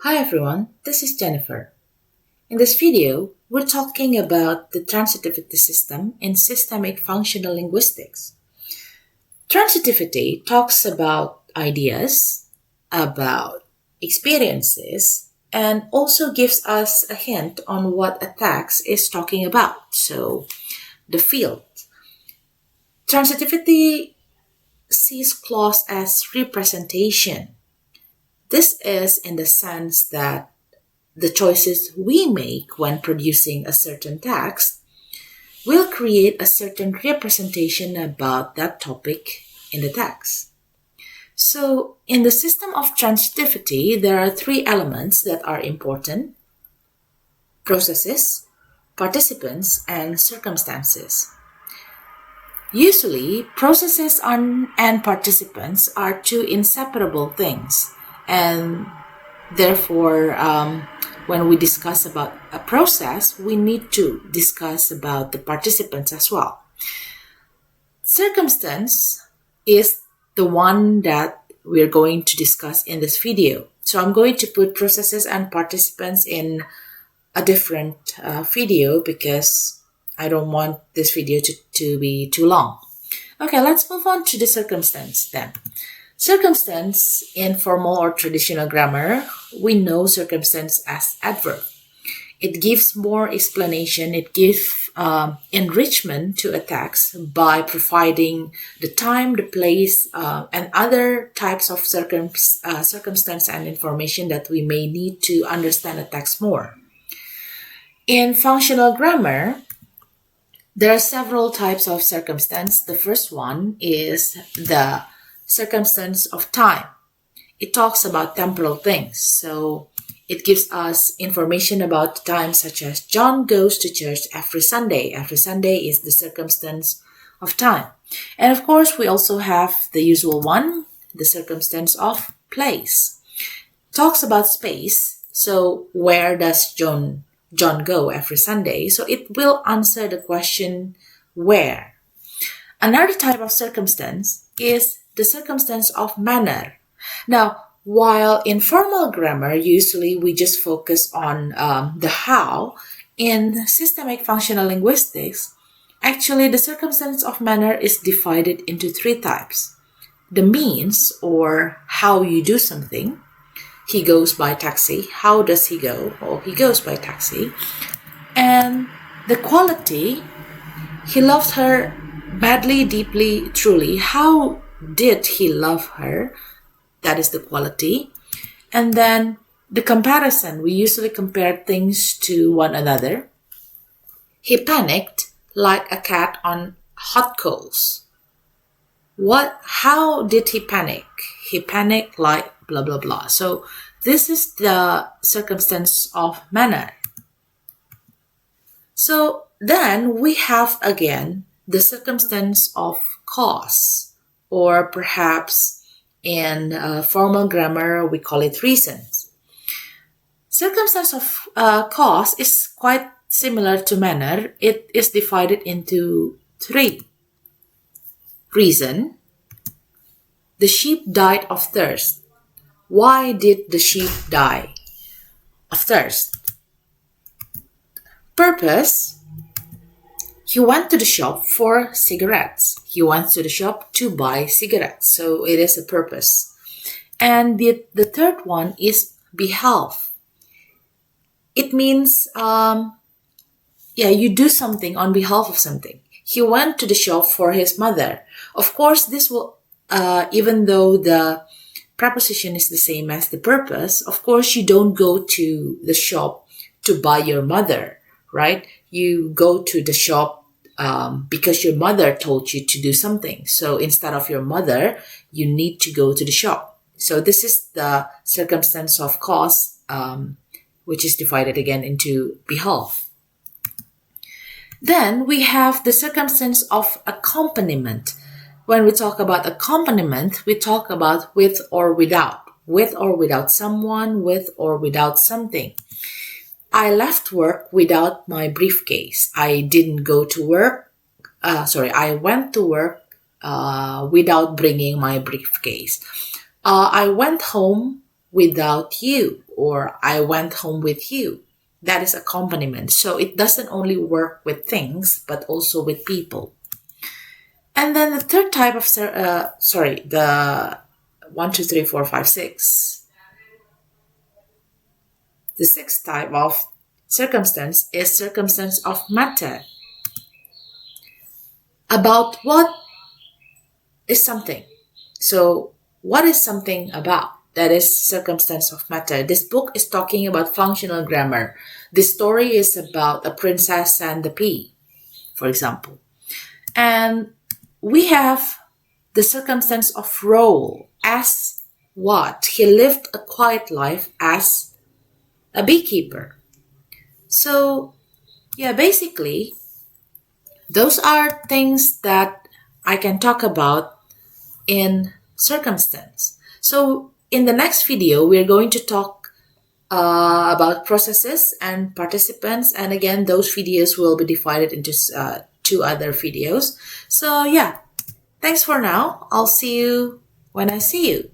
Hi everyone, this is Jennifer. In this video, we're talking about the transitivity system in systemic functional linguistics. Transitivity talks about ideas, about experiences, and also gives us a hint on what a text is talking about, so the field. Transitivity sees clause as representation. This is in the sense that the choices we make when producing a certain text will create a certain representation about that topic in the text. So, in the system of transitivity, there are three elements that are important: processes, participants, and circumstances. Usually, processes and participants are two inseparable things, and therefore, when we discuss about a process, we need to discuss about the participants as well. Circumstance is the one that we're going to discuss in this video. So I'm going to put processes and participants in a different video because I don't want this video to be too long. Okay, let's move on to the circumstance then. Circumstance in formal or traditional grammar, we know circumstance as adverb. It gives more explanation, it gives enrichment to a text by providing the time, the place, and other types of circumstance and information that we may need to understand a text more. In functional grammar, there are several types of circumstance. The first one is the circumstance of time. It talks about temporal things. So it gives us information about time, such as John goes to church every Sunday. Every Sunday is the circumstance of time. And of course, we also have the usual one, the circumstance of place. Talks about space. So where does John go every Sunday? So it will answer the question where. Another type of circumstance is the circumstance of manner. Now, while in formal grammar, usually we just focus on the how, in systemic functional linguistics, actually the circumstance of manner is divided into three types. The means, or how you do something. He goes by taxi. How does he go? Oh, he goes by taxi. And the quality, he loved her badly, deeply, truly. How did he love her? That is the quality. And then the comparison, we usually compare things to one another. He panicked like a cat on hot coals. How did he panic? He panicked like blah, blah, blah. So this is the circumstance of manner. So then we have again the circumstance of cause, or perhaps in formal grammar, we call it reasons. Circumstance of cause is quite similar to manner. It is divided into three. Reason: the sheep died of thirst. Why did the sheep die of thirst? Purpose: he went to the shop for cigarettes. He went to the shop to buy cigarettes. So it is a purpose. And the third one is behalf. It means, you do something on behalf of something. He went to the shop for his mother. Of course, this will, even though the preposition is the same as the purpose, of course, you don't go to the shop to buy your mother, right? You go to the shop because your mother told you to do something. So instead of your mother, you need to go to the shop. So this is the circumstance of cause, which is divided again into behalf. Then we have the circumstance of accompaniment. When we talk about accompaniment, we talk about with or without someone, with or without something. I left work without my briefcase. I didn't go to work. I went to work without bringing my briefcase. I went home without you, or I went home with you. That is accompaniment. So it doesn't only work with things, but also with people. And then the third type of, the 1, 2, 3, 4, 5, 6. The sixth type of circumstance is circumstance of matter. About what is something. So, what is something about? That is circumstance of matter. This book is talking about functional grammar. This story is about a princess and the pea, for example. And we have the circumstance of role. As what? He lived a quiet life as a beekeeper. So, yeah, basically, those are things that I can talk about in circumstance. So, in the next video, we're going to talk about processes and participants. And again, those videos will be divided into 2 other videos. So, yeah, thanks for now. I'll see you when I see you.